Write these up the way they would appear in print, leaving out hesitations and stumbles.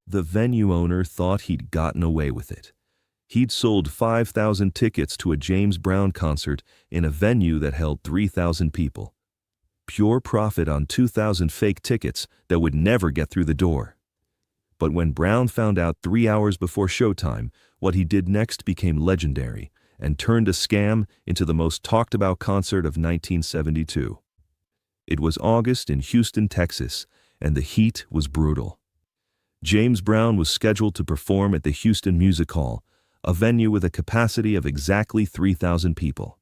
The venue owner thought he'd gotten away with it. He'd sold 5,000 tickets to a James Brown concert in a venue that held 3,000 people. Pure profit on 2,000 fake tickets that would never get through the door. But when Brown found out 3 hours before showtime, what he did next became legendary and turned a scam into the most talked about concert of 1972. It was August in Houston, Texas, and the heat was brutal. James Brown was scheduled to perform at the Houston Music Hall, a venue with a capacity of exactly 3,000 people.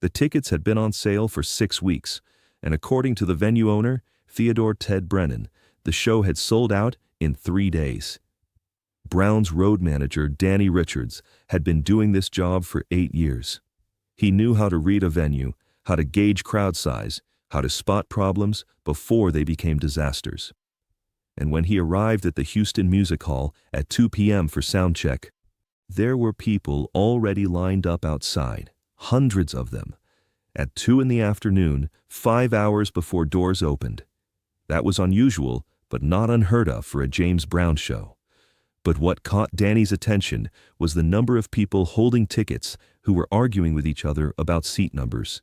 The tickets had been on sale for 6 weeks, and according to the venue owner, Theodore Ted Brennan, the show had sold out in 3 days. Brown's road manager, Danny Richards, had been doing this job for 8 years. He knew how to read a venue, how to gauge crowd size, how to spot problems before they became disasters. And when he arrived at the Houston Music Hall at 2 p.m. for sound check, there were people already lined up outside, hundreds of them, at 2 in the afternoon, 5 hours before doors opened. That was unusual, but not unheard of for a James Brown show. But what caught Danny's attention was the number of people holding tickets who were arguing with each other about seat numbers.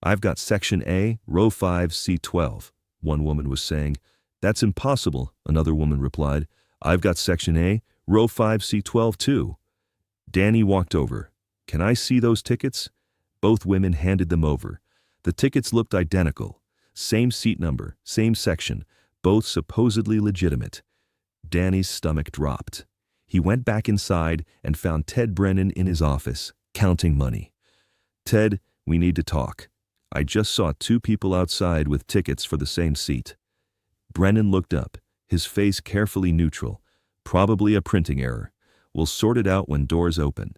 "I've got Section A, Row 5, Seat 12, one woman was saying. "That's impossible," another woman replied. "I've got Section A, Row 5, Seat 12 too." Danny walked over. "Can I see those tickets?" Both women handed them over. The tickets looked identical. Same seat number, same section, both supposedly legitimate. Danny's stomach dropped. He went back inside and found Ted Brennan in his office, counting money. "Ted, we need to talk. I just saw 2 people outside with tickets for the same seat." Brennan looked up, his face carefully neutral. "Probably a printing error. We'll sort it out when doors open."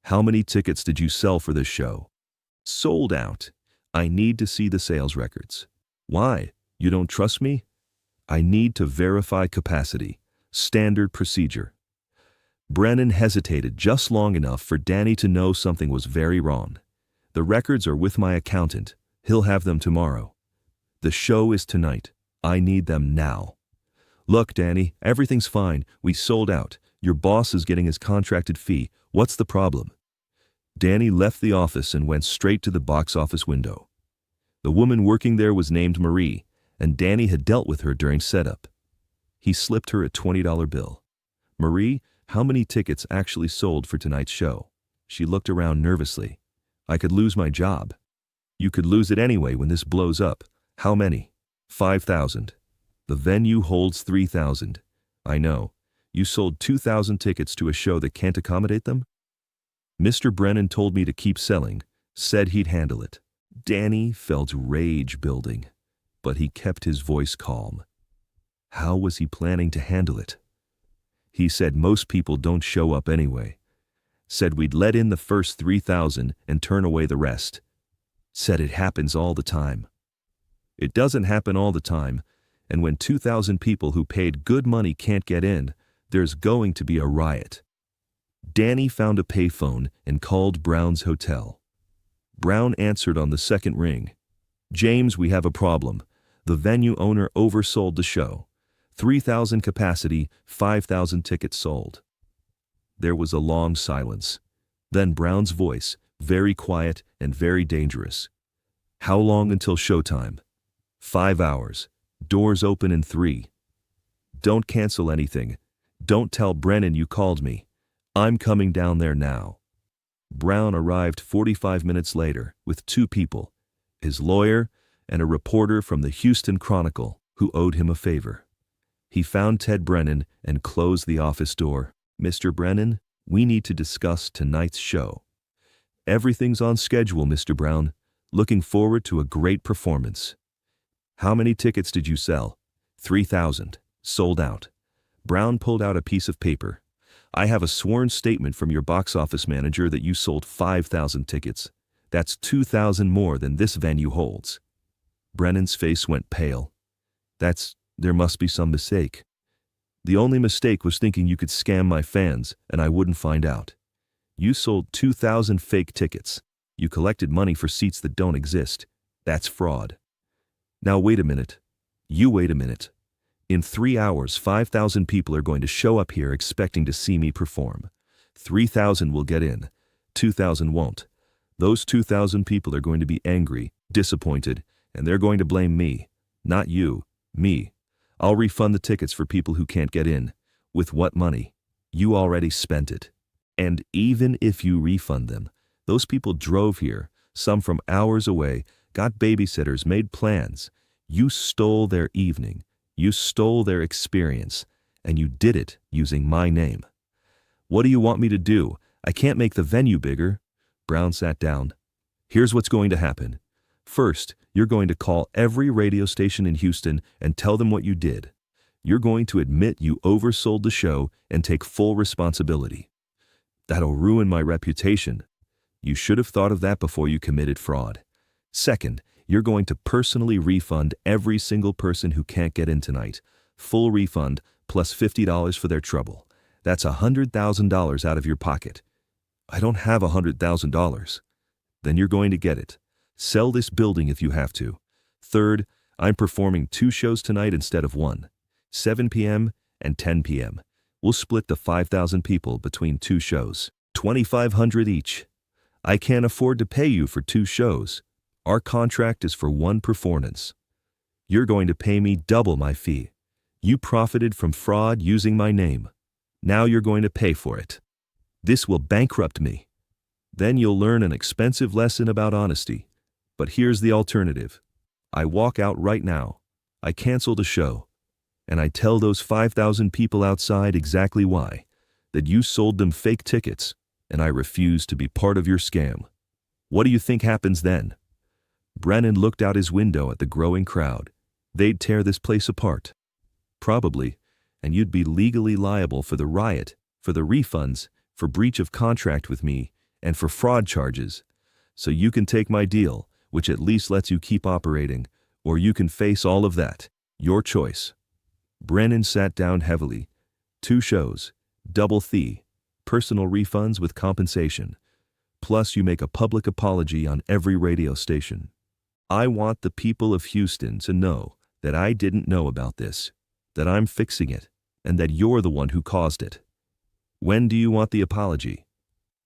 "How many tickets did you sell for this show?" "Sold out. I need to see the sales records." "Why? You don't trust me?" "I need to verify capacity. Standard procedure." Brennan hesitated just long enough for Danny to know something was very wrong. "The records are with my accountant. He'll have them tomorrow." "The show is tonight. I need them now." "Look, Danny, everything's fine. We sold out. Your boss is getting his contracted fee. What's the problem?" Danny left the office and went straight to the box office window. The woman working there was named Marie, and Danny had dealt with her during setup. He slipped her a $20 bill. "Marie, how many tickets actually sold for tonight's show?" She looked around nervously. "I could lose my job." "You could lose it anyway when this blows up. How many?" 5,000. "The venue holds 3,000. "I know. You sold 2,000 tickets to a show that can't accommodate them?" "Mr. Brennan told me to keep selling, said he'd handle it." Danny felt rage building, but he kept his voice calm. How was he planning to handle it? He said most people don't show up anyway. Said we'd let in the first 3,000 and turn away the rest. Said it happens all the time. It doesn't happen all the time, and when 2,000 people who paid good money can't get in, there's going to be a riot. Danny found a payphone and called Brown's hotel. Brown answered on the second ring. "James, we have a problem. The venue owner oversold the show. 3,000 capacity, 5,000 tickets sold." There was a long silence. Then Brown's voice, very quiet and very dangerous. "How long until showtime?" 5 hours. Doors open in 3. "Don't cancel anything. Don't tell Brennan you called me. I'm coming down there now." Brown arrived 45 minutes later with 2 people, his lawyer and a reporter from the Houston Chronicle who owed him a favor. He found Ted Brennan and closed the office door. "Mr. Brennan, we need to discuss tonight's show." "Everything's on schedule, Mr. Brown. Looking forward to a great performance." "How many tickets did you sell?" 3,000. Sold out." Brown pulled out a piece of paper. "I have a sworn statement from your box office manager that you sold 5,000 tickets. That's 2,000 more than this venue holds." Brennan's face went pale. There must be some mistake." "The only mistake was thinking you could scam my fans and I wouldn't find out. You sold 2,000 fake tickets. You collected money for seats that don't exist. That's fraud." "Now wait a minute. You wait a minute. In 3 hours, 5,000 people are going to show up here expecting to see me perform. 3,000 will get in. 2,000 won't. Those 2,000 people are going to be angry, disappointed, and they're going to blame me. Not you, me. I'll refund the tickets for people who can't get in. With what money? You already spent it. And even if you refund them, those people drove here, some from hours away, got babysitters, made plans. You stole their evening. You stole their experience. And you did it using my name. What do you want me to do? I can't make the venue bigger. Brown sat down. Here's what's going to happen. First, you're going to call every radio station in Houston and tell them what you did. You're going to admit you oversold the show and take full responsibility. That'll ruin my reputation. You should have thought of that before you committed fraud. Second, you're going to personally refund every single person who can't get in tonight. Full refund plus $50 for their trouble. That's $100,000 out of your pocket. I don't have $100,000. Then you're going to get it. Sell this building if you have to. Third, I'm performing 2 shows tonight instead of 1. 7 p.m. and 10 p.m. We'll split the 5,000 people between 2 shows. $2,500 each. I can't afford to pay you for 2 shows. Our contract is for 1 performance. You're going to pay me double my fee. You profited from fraud using my name. Now you're going to pay for it. This will bankrupt me. Then you'll learn an expensive lesson about honesty. But here's the alternative. I walk out right now. I cancel the show. And I tell those 5,000 people outside exactly why. That you sold them fake tickets, and I refuse to be part of your scam. What do you think happens then? Brennan looked out his window at the growing crowd. They'd tear this place apart. Probably, and you'd be legally liable for the riot, for the refunds, for breach of contract with me, and for fraud charges. So you can take my deal, which at least lets you keep operating, or you can face all of that. Your choice. Brennan sat down heavily. 2 shows, double fee, personal refunds with compensation. Plus you make a public apology on every radio station. I want the people of Houston to know that I didn't know about this, that I'm fixing it, and that you're the one who caused it. When do you want the apology?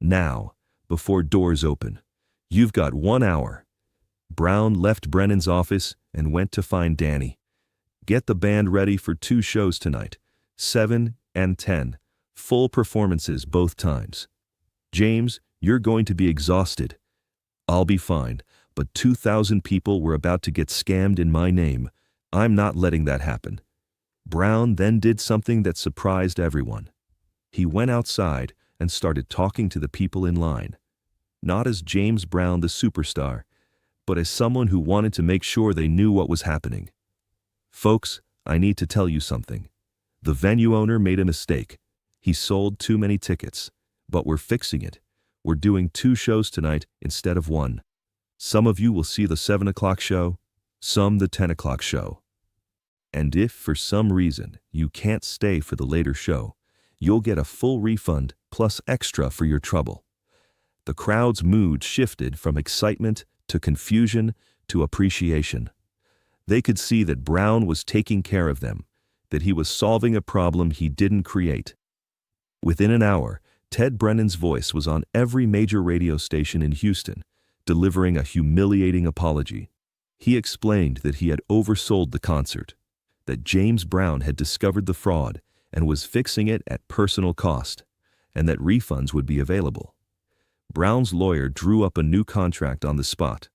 Now, before doors open. You've got 1 hour. Brown left Brennan's office and went to find Danny. Get the band ready for 2 shows tonight, 7 and 10, full performances both times. James, you're going to be exhausted. I'll be fine, but 2,000 people were about to get scammed in my name. I'm not letting that happen. Brown then did something that surprised everyone. He went outside and started talking to the people in line. Not as James Brown the superstar, but as someone who wanted to make sure they knew what was happening. Folks, I need to tell you something. The venue owner made a mistake. He sold too many tickets, but we're fixing it. We're doing 2 shows tonight instead of 1. Some of you will see the 7 o'clock show, some the 10 o'clock show. And if for some reason you can't stay for the later show, you'll get a full refund plus extra for your trouble. The crowd's mood shifted from excitement to confusion to appreciation. They could see that Brown was taking care of them, that he was solving a problem he didn't create. Within an hour, Ted Brennan's voice was on every major radio station in Houston, delivering a humiliating apology. He explained that he had oversold the concert, that James Brown had discovered the fraud and was fixing it at personal cost, and that refunds would be available. Brown's lawyer drew up a new contract on the spot.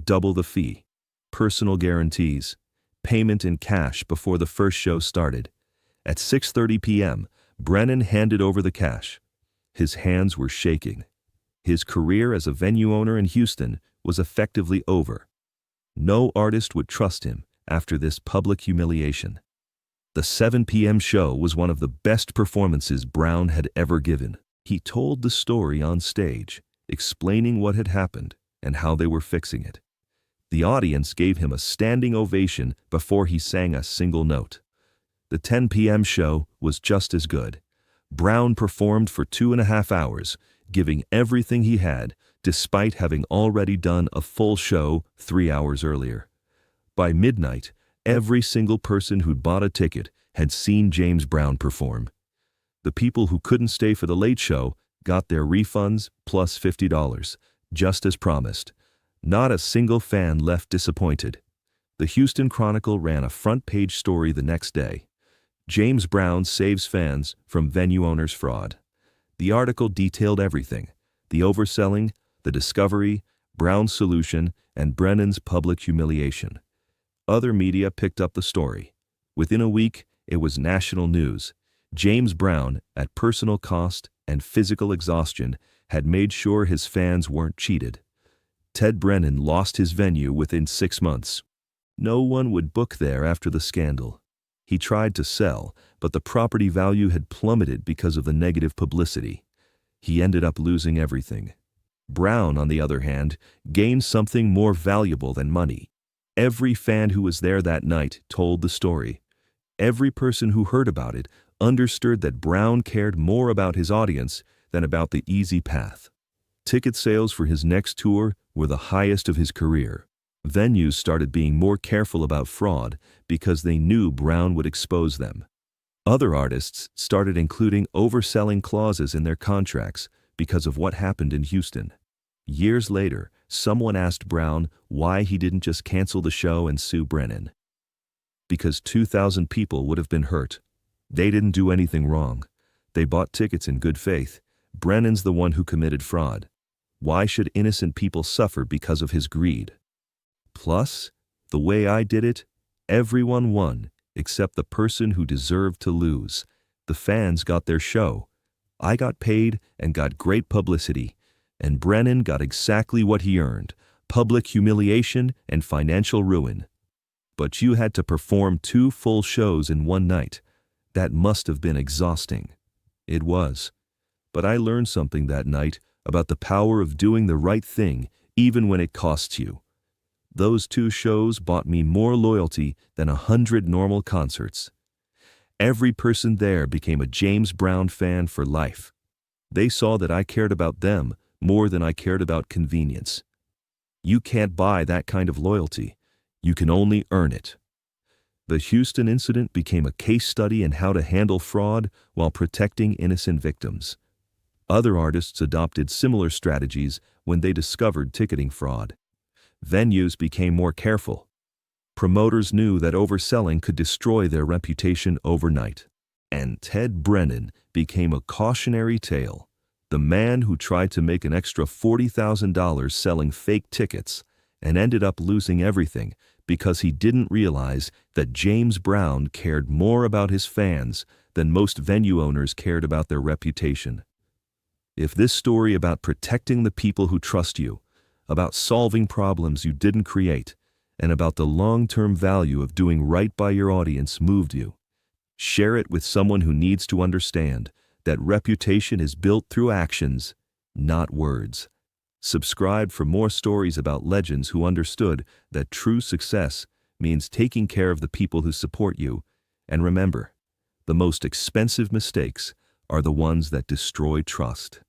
Double the fee, personal guarantees, payment in cash before the first show started. At 6:30 p.m., Brennan handed over the cash. His hands were shaking. His career as a venue owner in Houston was effectively over. No artist would trust him after this public humiliation. The 7 p.m. show was one of the best performances Brown had ever given. He told the story on stage, explaining what had happened and how they were fixing it. The audience gave him a standing ovation before he sang a single note. The 10 p.m. show was just as good. Brown performed for 2.5 hours, giving everything he had, despite having already done a full show 3 hours earlier. By midnight, Every single person who'd bought a ticket had seen James Brown perform. The people who couldn't stay for the late show got their refunds plus $50, just as promised. Not a single fan left disappointed. The Houston Chronicle ran a front-page story the next day. James Brown saves fans from venue owners' fraud. The article detailed everything: the overselling, the discovery, Brown's solution, and Brennan's public humiliation. Other media picked up the story. Within a week, it was national news. James Brown, at personal cost and physical exhaustion, had made sure his fans weren't cheated. Ted Brennan lost his venue within 6 months. No one would book there after the scandal. He tried to sell, but the property value had plummeted because of the negative publicity. He ended up losing everything. Brown, on the other hand, gained something more valuable than money. Every fan who was there that night told the story. Every person who heard about it understood that Brown cared more about his audience than about the easy path. Ticket sales for his next tour were the highest of his career. Venues started being more careful about fraud because they knew Brown would expose them. Other artists started including overselling clauses in their contracts because of what happened in Houston. Years later, someone asked Brown why he didn't just cancel the show and sue Brennan. Because 2,000 people would have been hurt. They didn't do anything wrong. They bought tickets in good faith. Brennan's the one who committed fraud. Why should innocent people suffer because of his greed? Plus, the way I did it, everyone won except the person who deserved to lose. The fans got their show. I got paid and got great publicity, and Brennan got exactly what he earned: public humiliation and financial ruin. But you had to perform 2 full shows in one night. That must have been exhausting. It was. But I learned something that night about the power of doing the right thing even when it costs you. Those 2 shows bought me more loyalty than 100 normal concerts. Every person there became a James Brown fan for life. They saw that I cared about them more than I cared about convenience. You can't buy that kind of loyalty. You can only earn it. The Houston incident became a case study in how to handle fraud while protecting innocent victims. Other artists adopted similar strategies when they discovered ticketing fraud. Venues became more careful. Promoters knew that overselling could destroy their reputation overnight. And Ted Brennan became a cautionary tale. The man who tried to make an extra $40,000 selling fake tickets and ended up losing everything because he didn't realize that James Brown cared more about his fans than most venue owners cared about their reputation. If this story about protecting the people who trust you, about solving problems you didn't create, and about the long-term value of doing right by your audience moved you, share it with someone who needs to understand that reputation is built through actions, not words. Subscribe for more stories about legends who understood that true success means taking care of the people who support you. And remember, the most expensive mistakes are the ones that destroy trust.